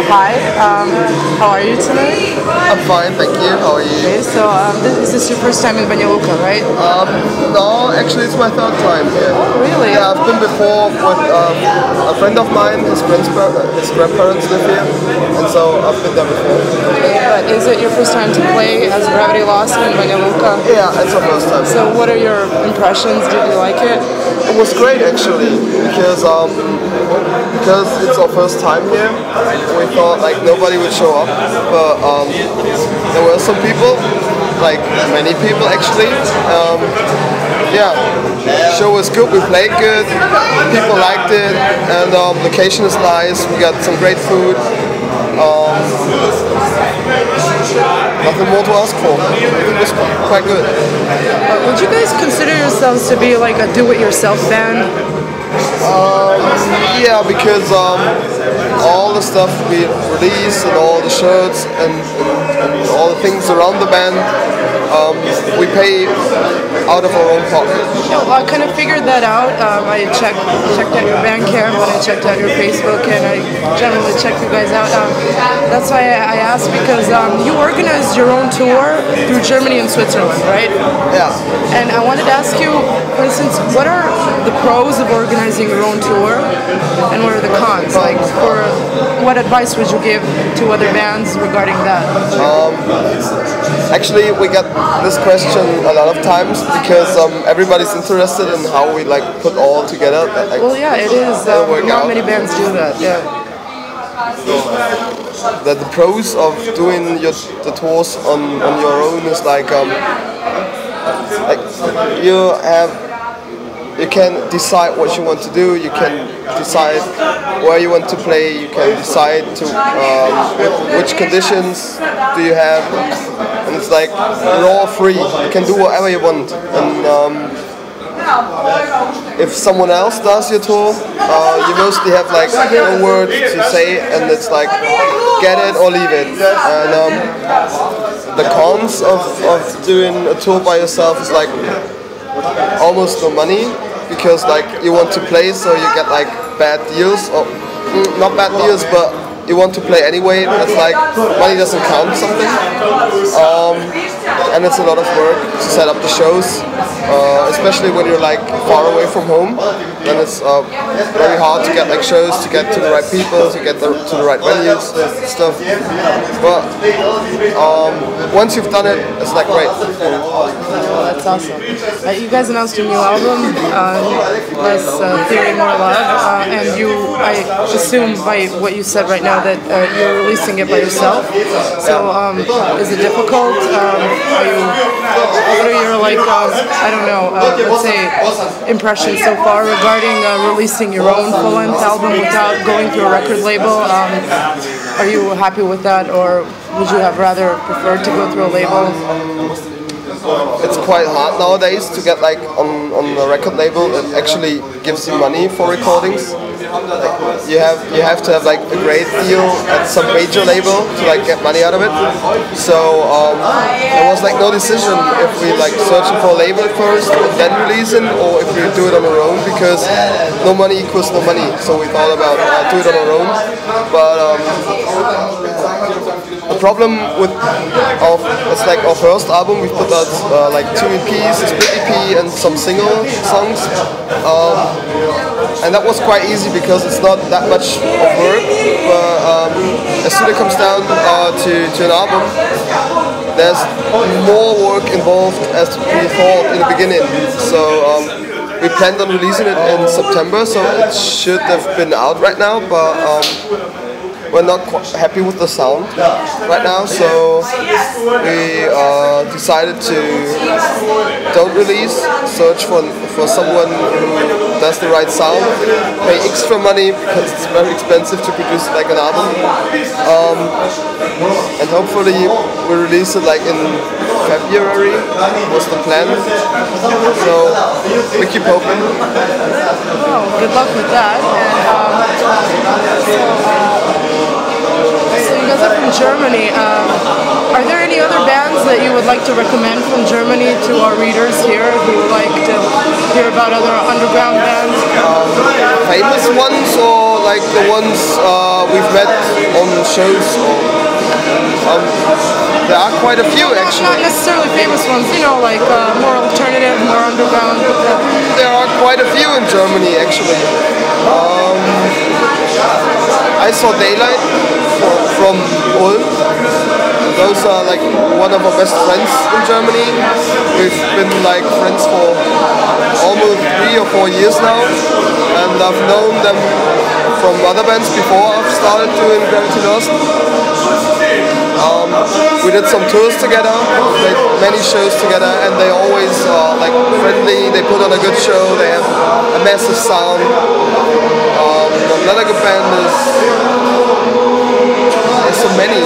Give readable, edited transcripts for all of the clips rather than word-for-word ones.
hi. How are you tonight? I'm fine, thank you. How are you? Okay, so is this your first time in Banja Luka, right? No, actually it's my third time here. Oh, really? Yeah, I've been before with a friend of mine. His grandparents live here, and so I've been there before. Okay, but is it your first time to play as Gravity Lost in Banja Luka? Yeah, it's our first time. So what are your impressions? Did you like it? It was great actually, because it's our first time here. We thought like nobody would show up, but there were some people, like many people actually. Yeah, show was good. We played good. People liked it, and location is nice. We got some great food. Nothing more to ask for. It was quite good. Would you guys consider yourselves to be like a do-it-yourself band? Yeah, because all the stuff we release and all the shirts and all the things around the band, we pay out of our own pocket. Yeah, well, I kind of figured that out. I checked out your Bandcamp and I checked out your Facebook, and I generally check you guys out. That's why I asked, because you organized your own tour through Germany and Switzerland, right? Yeah. And I wanted to ask you, for instance, what are the pros of organizing your own tour, and what are the cons? Like, what advice would you give to other bands regarding that? Actually, we get this question a lot of times because everybody's interested in how we like put all together. Like, well, yeah, it is. Not many bands do that. Yeah. The pros of doing the tours on your own is like you can decide what you want to do. You can decide where you want to play. You can decide to which conditions do you have, and it's like you're all free. You can do whatever you want. And if someone else does your tour, you mostly have like no word to say, and it's like get it or leave it. And the cons of doing a tour by yourself is like almost no money, because like you want to play, so you get like bad deals, or not bad deals, but you want to play anyway. That's like money doesn't count something, and it's a lot of work to set up the shows, especially when you're like far away from home. Then it's very hard to get like shows, to get to the right people, to get to the right venues, stuff. But once you've done it, it's like great. Oh, that's awesome. You guys announced your new album, Less Theory, More Love, and I assume by what you said right now that you're releasing it by yourself. So is it difficult? What are your like, I don't know, let's say impressions so far regarding releasing your own full-length album without going through a record label? Are you happy with that, or would you have rather preferred to go through a label? It's quite hard nowadays to get like on a record label that actually gives you money for recordings. Like, you have to have like a great deal at some major label to like get money out of it. So there was like no decision if we like searching for a label first and then releasing, or if we do it on our own, because no money equals no money. So we thought about do it on our own. But the problem with it's like our first album, we put out like 2 EPs, a split EP and some single songs, and that was quite easy because it's not that much of work. But as soon as it comes down to an album, there's more work involved as we thought in the beginning. So we planned on releasing it in September, so it should have been out right now, but we're not quite happy with the sound right now, so we decided to don't release, search for someone who does the right sound, pay extra money because it's very expensive to produce like an album, and hopefully we release it like in February was the plan, so we keep hoping. Oh, good luck with that. So you guys are from Germany. Are there any other bands that you would like to recommend from Germany to our readers here who would like to hear about other underground bands? Famous ones or like the ones we've met on shows. There are quite a few actually. Not necessarily famous ones, you know, like more alternative, more underground. There are quite a few in Germany actually. I saw Daylight from Ulm. Those are like one of our best friends in Germany. We've been like friends for almost 3 or 4 years now, and I've known them from other bands before I've started doing Gravity Lost. We did some tours together, made many shows together, and they always are like friendly. They put on a good show. They have a massive sound. Another good band is there's so many.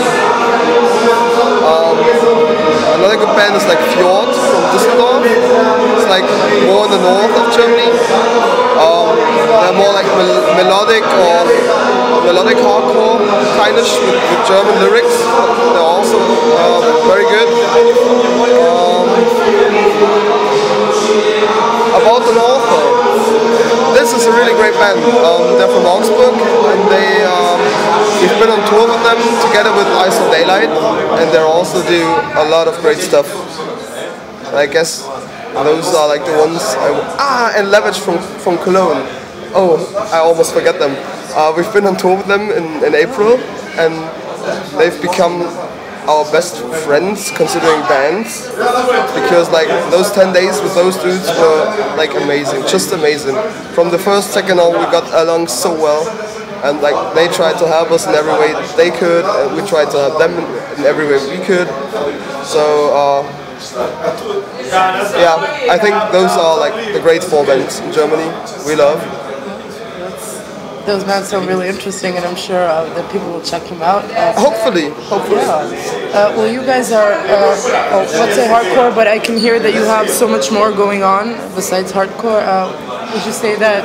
Another good band is like Fjord from Düsseldorf. It's like more in the north of Germany. They're more like melodic hardcore kind of with German lyrics. They're also very good. About the north though, this is a really great band. They're from Augsburg, and we've been on tour with them together with I Saw Daylight, and they also do a lot of great stuff. I guess those are like the ones and Leverage from Cologne. Oh, I almost forget them. We've been on tour with them in April, and they've become our best friends considering bands, because like those 10 days with those dudes were like amazing, just amazing. From the first second on we got along so well, and like they tried to help us in every way they could, and we tried to help them in every way we could. So yeah, I think those are like the great 4 bands in Germany we love. Those bands sound really interesting, and I'm sure that people will check them out. Hopefully. Yeah. Well, you guys are, let's say hardcore, but I can hear that you have so much more going on besides hardcore. Would you say that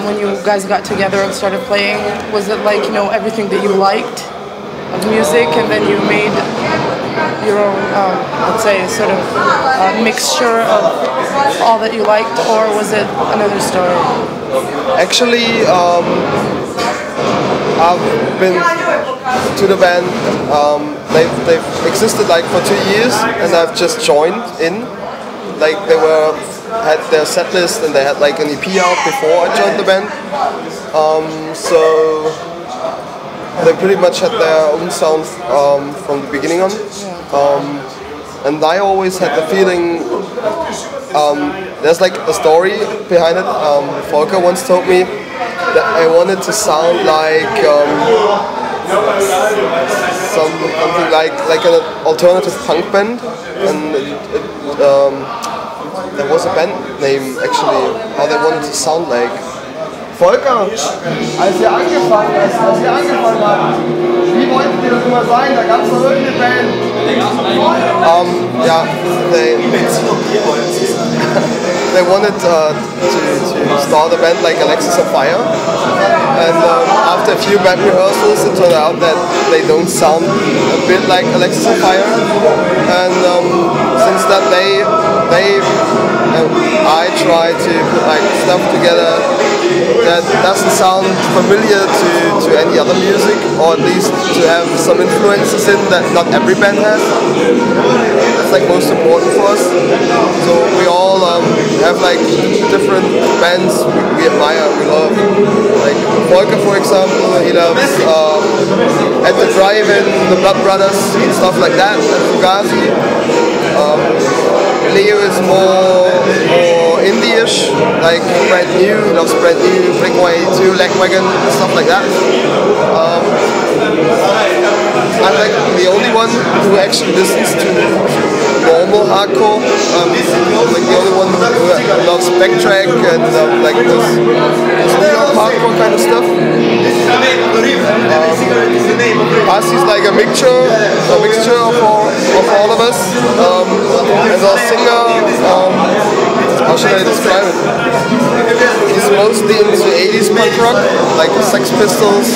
when you guys got together and started playing, was it like, you know, everything that you liked of music, and then you made your own, let's say, sort of mixture of all that you liked, or was it another story? Actually, I've been to the band. They've existed like for 2 years, and I've just joined in. Like they had their set list, and they had like an EP out before I joined the band. So they pretty much had their own sound from the beginning on. And I always had the feeling. There's like a story behind it. Volker once told me that I wanted to sound like something like an alternative punk band, and there was a band name actually how they wanted to sound like. Volker, als wir angefangen haben, wie wollten wir das immer sein? Da gab es noch irgendeine Band. Yeah, they wanted to start a band like Alexis on Fire, and after a few band rehearsals it turned out that they don't sound a bit like Alexis on Fire, and since that they and I try to put like stuff together that doesn't sound familiar to any other music, or at least to have some influences in that not every band has. That's like most important for us. So we all have like different bands we admire, we love. Like Volker, for example, he loves At the Drive-In, the Blood Brothers, and stuff like that, and Fugazi. Leo is more indie-ish, like Brand New, loves Brand New, Blink-182, Lagwagon, stuff like that. I'm like the only one who actually listens to normal hardcore. I'm like the only one who loves Backtrack and like this New York hardcore kind of stuff. Pasi's like a mixture of all of us. As our singer, how should I describe it? He's mostly into 80s punk rock, like Sex Pistols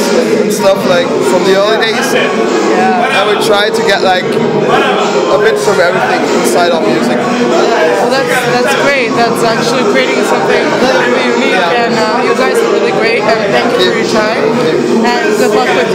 and stuff like from the early days. And we try to get like a bit from everything inside our music. Well, that's great. That's actually creating something really unique, and you guys are really great. thank you for your time, and good luck with